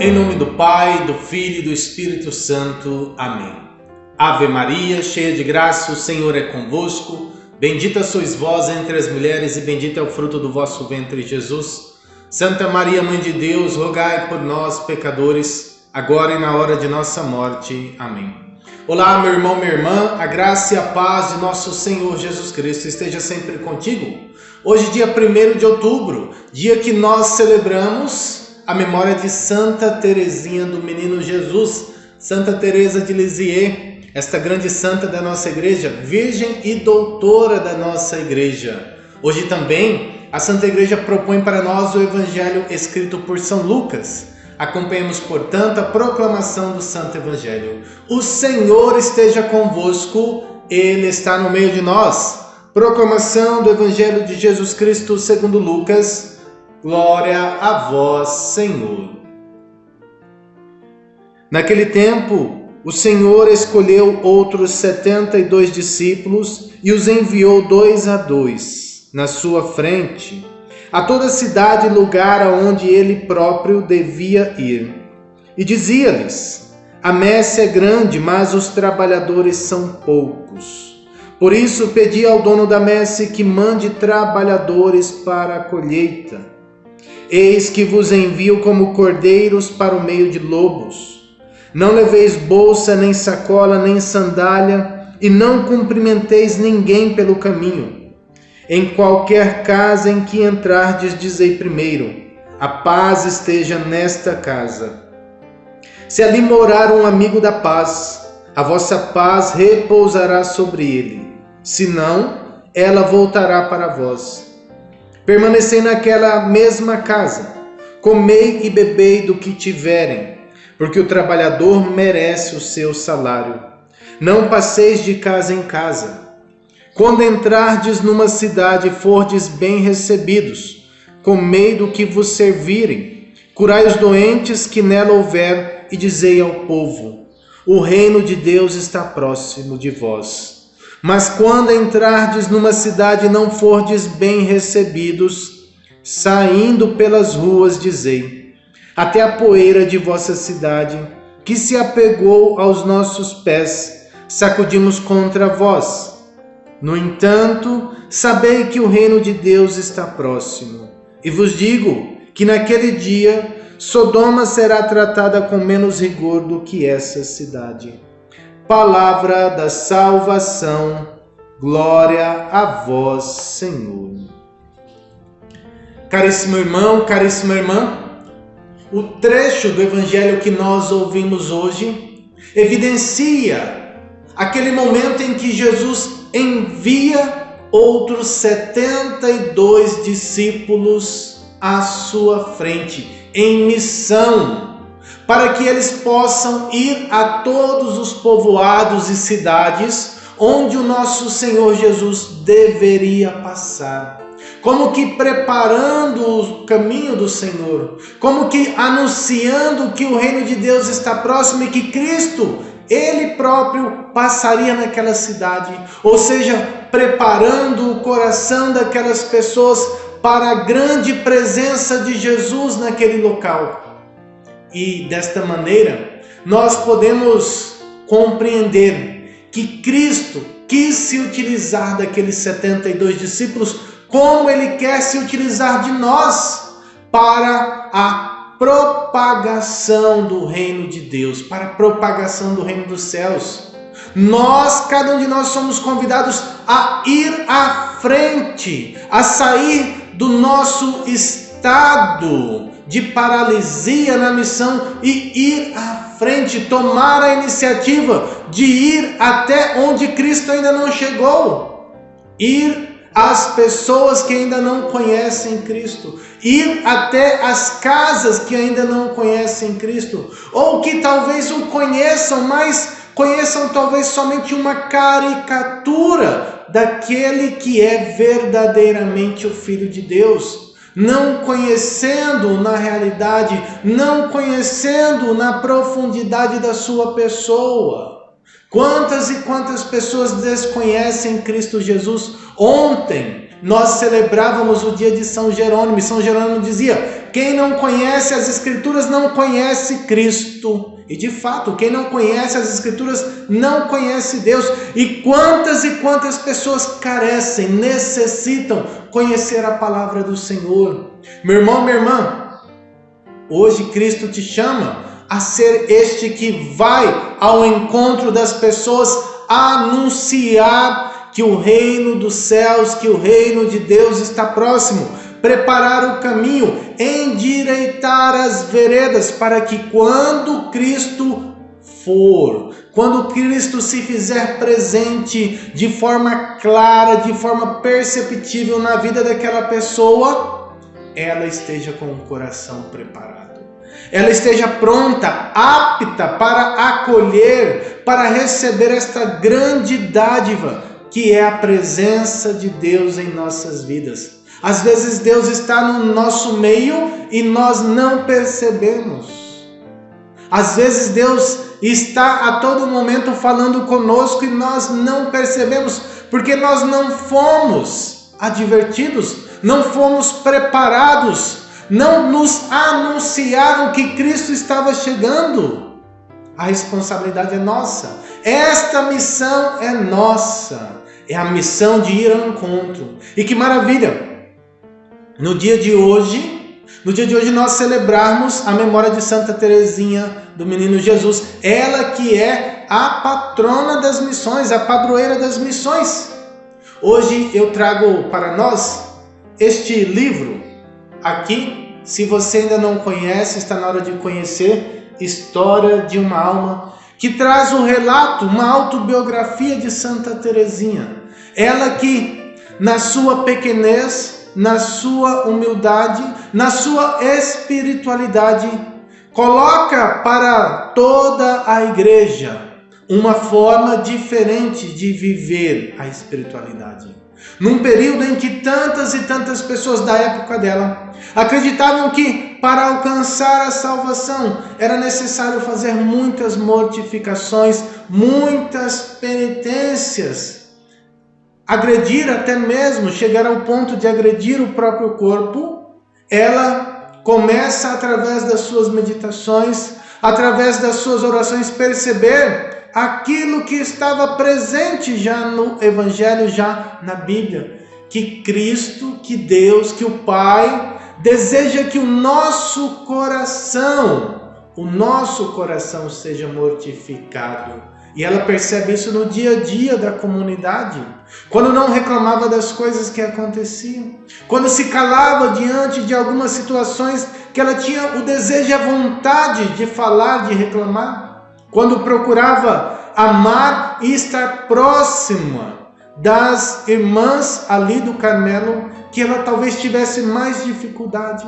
Em nome do Pai, do Filho e do Espírito Santo. Amém. Ave Maria, cheia de graça, o Senhor é convosco. Bendita sois vós entre as mulheres e bendito é o fruto do vosso ventre, Jesus. Santa Maria, Mãe de Deus, rogai por nós, pecadores, agora e na hora de nossa morte. Amém. Olá, meu irmão, minha irmã, a graça e a paz de nosso Senhor Jesus Cristo esteja sempre contigo. Hoje, dia 1º de outubro, dia que nós celebramos a memória de Santa Teresinha do Menino Jesus, Santa Teresa de Lisieux, esta grande santa da nossa igreja, virgem e doutora da nossa igreja. Hoje também a Santa Igreja propõe para nós o Evangelho escrito por São Lucas. Acompanhemos, portanto, a proclamação do Santo Evangelho. O Senhor esteja convosco, Ele está no meio de nós. Proclamação do Evangelho de Jesus Cristo segundo Lucas. Glória a vós, Senhor. Naquele tempo, o Senhor escolheu outros 72 discípulos e os enviou 2 a 2, na sua frente, a toda a cidade e lugar aonde ele próprio devia ir. E dizia-lhes: a messe é grande, mas os trabalhadores são poucos. Por isso pedi ao dono da messe que mande trabalhadores para a colheita. Eis que vos envio como cordeiros para o meio de lobos. Não leveis bolsa, nem sacola, nem sandália, e não cumprimenteis ninguém pelo caminho. Em qualquer casa em que entrardes, dizei primeiro: a paz esteja nesta casa. Se ali morar um amigo da paz, a vossa paz repousará sobre ele. Se não, ela voltará para vós. Permanecei naquela mesma casa, comei e bebei do que tiverem, porque o trabalhador merece o seu salário. Não passeis de casa em casa. Quando entrardes numa cidade e fordes bem recebidos, comei do que vos servirem, curai os doentes que nela houver e dizei ao povo: o reino de Deus está próximo de vós. Mas quando entrardes numa cidade e não fordes bem recebidos, saindo pelas ruas, dizei: até a poeira de vossa cidade, que se apegou aos nossos pés, sacudimos contra vós. No entanto, sabei que o reino de Deus está próximo. E vos digo que naquele dia Sodoma será tratada com menos rigor do que essa cidade. Palavra da salvação, glória a vós, Senhor. Caríssimo irmão, caríssima irmã, o trecho do Evangelho que nós ouvimos hoje evidencia aquele momento em que Jesus envia outros 72 discípulos à sua frente, em missão, para que eles possam ir a todos os povoados e cidades onde o nosso Senhor Jesus deveria passar. Como que preparando o caminho do Senhor, como que anunciando que o reino de Deus está próximo e que Cristo, Ele próprio, passaria naquela cidade. Ou seja, preparando o coração daquelas pessoas para a grande presença de Jesus naquele local. E desta maneira, nós podemos compreender que Cristo quis se utilizar daqueles 72 discípulos, como Ele quer se utilizar de nós para a propagação do reino de Deus, para a propagação do reino dos céus. Cada um de nós somos convidados a ir à frente, a sair do nosso estado de paralisia na missão e ir à frente, tomar a iniciativa de ir até onde Cristo ainda não chegou, ir às pessoas que ainda não conhecem Cristo, ir até as casas que ainda não conhecem Cristo, ou que talvez o conheçam, mas conheçam talvez somente uma caricatura daquele que é verdadeiramente o Filho de Deus, não conhecendo na realidade, não conhecendo na profundidade da sua pessoa. Quantas e quantas pessoas desconhecem Cristo Jesus? Ontem nós celebrávamos o dia de São Jerônimo, e São Jerônimo dizia: quem não conhece as Escrituras não conhece Cristo. E de fato, quem não conhece as Escrituras não conhece Deus. E quantas pessoas carecem, necessitam conhecer a palavra do Senhor. Meu irmão, minha irmã, hoje Cristo te chama a ser este que vai ao encontro das pessoas, anunciar que o reino dos céus, que o reino de Deus está próximo, preparar o caminho, endireitar as veredas, para que quando Cristo for, quando Cristo se fizer presente de forma clara, de forma perceptível na vida daquela pessoa, ela esteja com o coração preparado. Ela esteja pronta, apta para acolher, para receber esta grande dádiva, que é a presença de Deus em nossas vidas. Às vezes Deus está no nosso meio e nós não percebemos. Às vezes Deus está a todo momento falando conosco e nós não percebemos, porque nós não fomos advertidos, não fomos preparados, não nos anunciaram que Cristo estava chegando. A responsabilidade é nossa. Esta missão é nossa. É a missão de ir ao encontro. E que maravilha! No dia de hoje nós celebrarmos a memória de Santa Teresinha do Menino Jesus. Ela que é a patrona das missões, a padroeira das missões. Hoje eu trago para nós este livro aqui. Se você ainda não conhece, está na hora de conhecer. História de uma Alma, que traz um relato, uma autobiografia de Santa Teresinha. Ela que, na sua pequenez, na sua humildade, na sua espiritualidade, coloca para toda a igreja uma forma diferente de viver a espiritualidade. Num período em que tantas e tantas pessoas da época dela acreditavam que para alcançar a salvação era necessário fazer muitas mortificações, muitas penitências, agredir até mesmo, chegar ao ponto de agredir o próprio corpo. Ela começa, através das suas meditações, através das suas orações, perceber aquilo que estava presente já no Evangelho, já na Bíblia, que Cristo, que Deus, que o Pai deseja que o nosso coração seja mortificado. E ela percebe isso no dia a dia da comunidade, quando não reclamava das coisas que aconteciam, quando se calava diante de algumas situações que ela tinha o desejo e a vontade de falar, de reclamar, quando procurava amar e estar próxima das irmãs ali do Carmelo, que ela talvez tivesse mais dificuldade,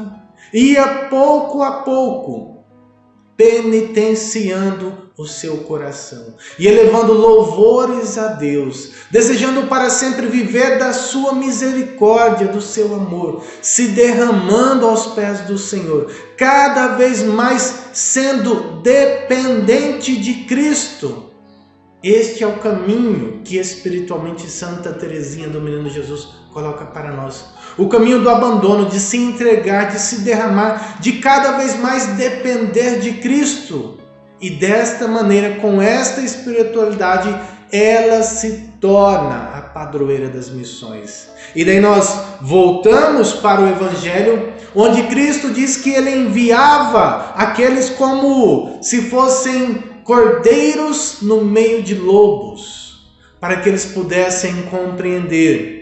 ia pouco a pouco penitenciando o seu coração e elevando louvores a Deus, desejando para sempre viver da sua misericórdia, do seu amor, se derramando aos pés do Senhor, cada vez mais sendo dependente de Cristo. Este é o caminho que espiritualmente Santa Teresinha do Menino Jesus coloca para nós. O caminho do abandono, de se entregar, de se derramar, de cada vez mais depender de Cristo. E desta maneira, com esta espiritualidade, ela se torna a padroeira das missões. E daí nós voltamos para o Evangelho, onde Cristo diz que ele enviava aqueles como se fossem cordeiros no meio de lobos, para que eles pudessem compreender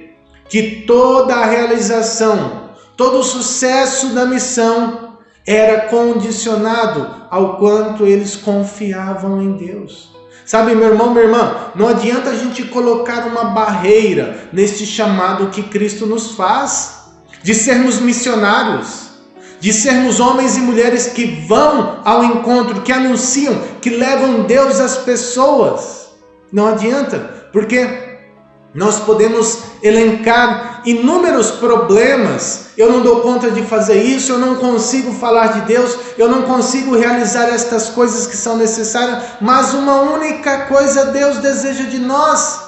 que toda a realização, todo o sucesso da missão era condicionado ao quanto eles confiavam em Deus. Sabe, meu irmão, minha irmã, não adianta a gente colocar uma barreira neste chamado que Cristo nos faz, de sermos missionários, de sermos homens e mulheres que vão ao encontro, que anunciam, que levam Deus às pessoas. Não adianta, porque nós podemos elencar inúmeros problemas. Eu não dou conta de fazer isso, eu não consigo falar de Deus, eu não consigo realizar estas coisas que são necessárias, mas uma única coisa Deus deseja de nós,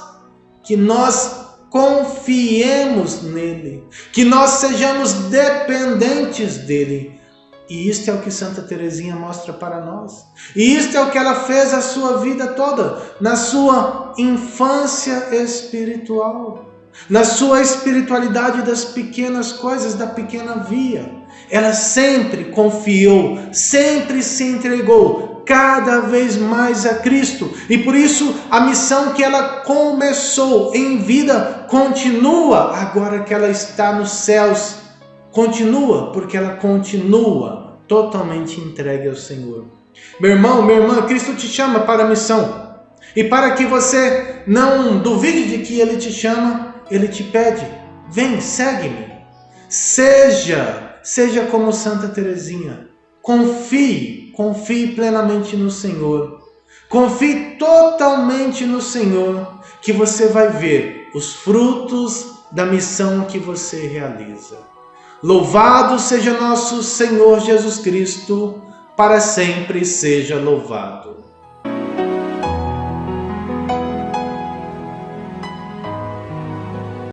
que nós confiemos nele, que nós sejamos dependentes dele, E isto é o que Santa Teresinha mostra para nós. E isto é o que ela fez a sua vida toda, na sua infância espiritual, na sua espiritualidade das pequenas coisas, da pequena via. Ela sempre confiou, sempre se entregou cada vez mais a Cristo. E por isso a missão que ela começou em vida continua agora que ela está nos céus. Continua, porque ela continua totalmente entregue ao Senhor. Meu irmão, minha irmã, Cristo te chama para a missão. E para que você não duvide de que Ele te chama, Ele te pede: vem, segue-me. Seja como Santa Teresinha. Confie plenamente no Senhor. Confie totalmente no Senhor, que você vai ver os frutos da missão que você realiza. Louvado seja nosso Senhor Jesus Cristo, para sempre seja louvado.